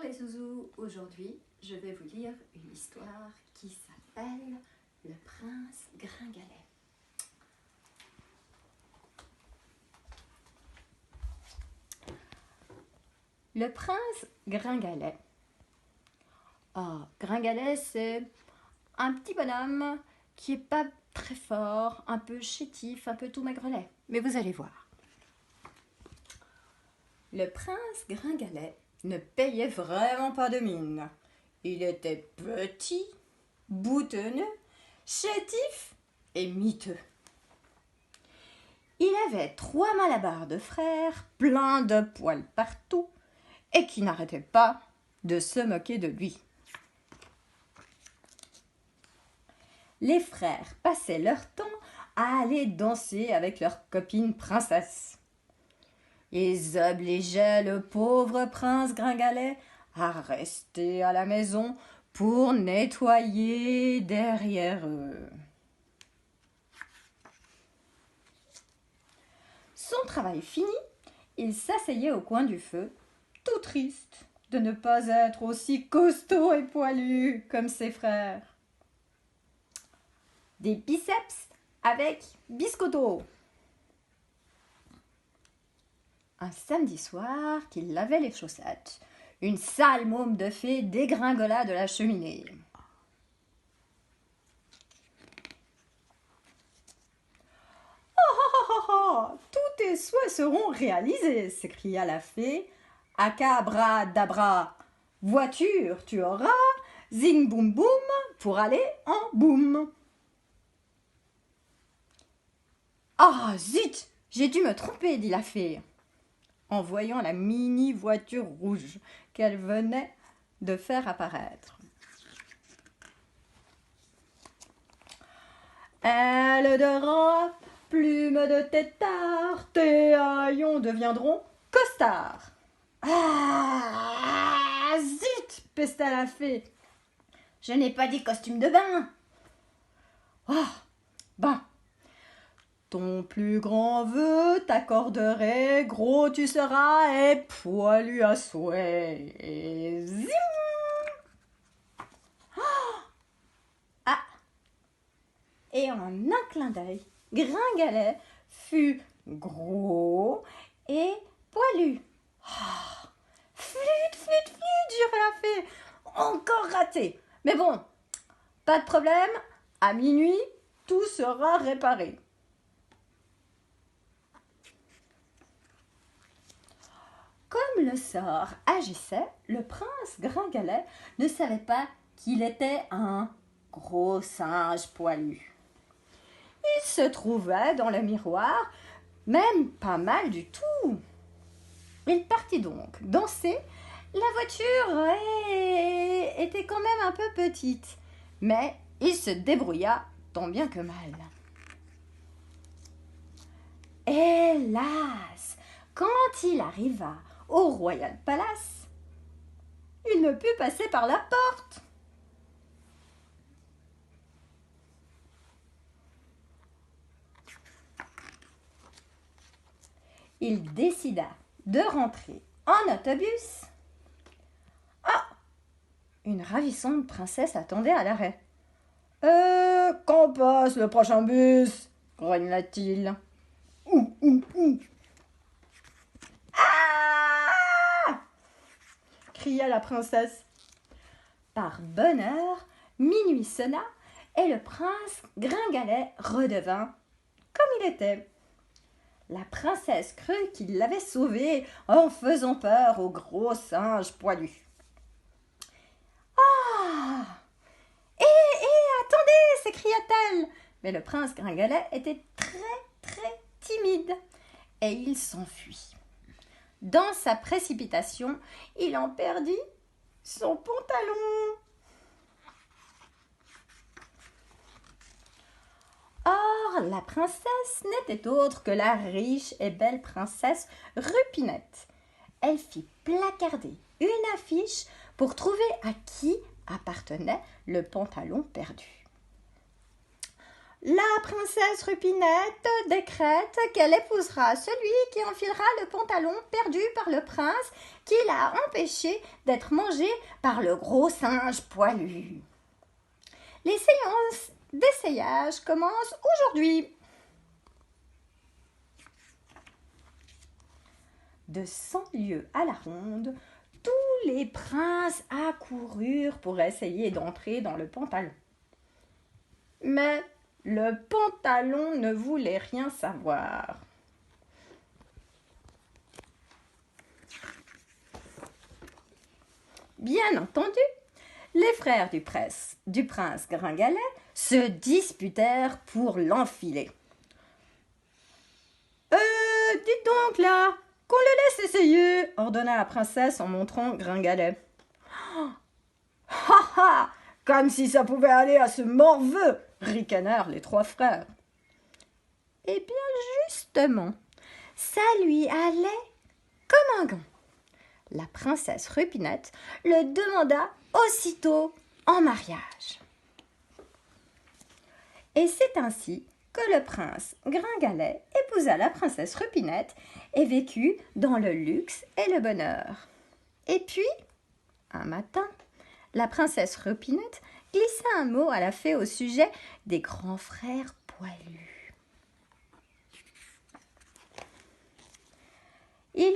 les zouzous, aujourd'hui je vais vous lire une histoire qui s'appelle Le Prince Gringalet. Le Prince Gringalet. Gringalet, c'est un petit bonhomme qui est pas très fort, un peu chétif, un peu tout maigrelet. Mais vous allez voir. Le prince Gringalet ne payait vraiment pas de mine. Il était petit, boutonneux, chétif et miteux. Il avait 3 malabars de frères, pleins de poils partout, et qui n'arrêtaient pas de se moquer de lui. Les frères passaient leur temps à aller danser avec leurs copines princesses. Ils obligeaient le pauvre prince Gringalet à rester à la maison pour nettoyer derrière eux. Son travail fini, il s'asseyait au coin du feu, tout triste de ne pas être aussi costaud et poilu comme ses frères. Des biceps avec biscotto. Un samedi soir qu'il lavait les chaussettes, une sale môme de fée dégringola de la cheminée. Tous tes souhaits seront réalisés, s'écria la fée. Acabra-dabra, voiture tu auras, zing boum boum, pour aller en boum. Ah, zut, j'ai dû me tromper, dit la fée, en voyant la mini-voiture rouge qu'elle venait de faire apparaître. Aile de robe, plume de tétard, tes haillons deviendront costards. Ah, zut, pesta la fée. Je n'ai pas dit costume de bain. Ton plus grand vœu t'accorderait, gros tu seras et poilu à souhait. Et zing! Et en un clin d'œil, Gringalet fut gros et poilu. Flûte, jurait la fée. Encore raté. Mais bon, pas de problème, à minuit, tout sera réparé. Comme le sort agissait, le prince Gringalet ne savait pas qu'il était un gros singe poilu. Il se trouvait dans le miroir, même pas mal du tout. Il partit donc danser. La voiture était quand même un peu petite, mais il se débrouilla tant bien que mal. Hélas, quand il arriva au Royal Palace, il ne put passer par la porte. Il décida de rentrer en autobus. Une ravissante princesse attendait à l'arrêt. « Quand passe le prochain bus ?» grogna-t-il. Ah !» cria la princesse. Par bonheur, minuit sonna et le prince Gringalet redevint comme il était. La princesse crut qu'il l'avait sauvé en faisant peur au gros singe poilu. Attendez, s'écria-t-elle. Mais le prince Gringalet était très timide et il s'enfuit. Dans sa précipitation, il en perdit son pantalon. Or, la princesse n'était autre que la riche et belle princesse Rupinette. Elle fit placarder une affiche pour trouver à qui appartenait le pantalon perdu. La princesse Rupinette décrète qu'elle épousera celui qui enfilera le pantalon perdu par le prince qui l'a empêché d'être mangé par le gros singe poilu. Les séances d'essayage commencent aujourd'hui. De 100 lieues à la ronde, tous les princes accoururent pour essayer d'entrer dans le pantalon. Mais le pantalon ne voulait rien savoir. Bien entendu, les frères du prince Gringalet se disputèrent pour l'enfiler. Dites donc là, qu'on le laisse essayer, ordonna la princesse en montrant Gringalet. Ha ha, comme si ça pouvait aller à ce morveux, ricanèrent les 3 frères. Eh bien justement, ça lui allait comme un gant. La princesse Rupinette le demanda aussitôt en mariage. Et c'est ainsi que le prince Gringalet épousa la princesse Rupinette et vécut dans le luxe et le bonheur. Et puis, un matin, la princesse Rupinette glissa un mot à la fée au sujet des grands frères poilus.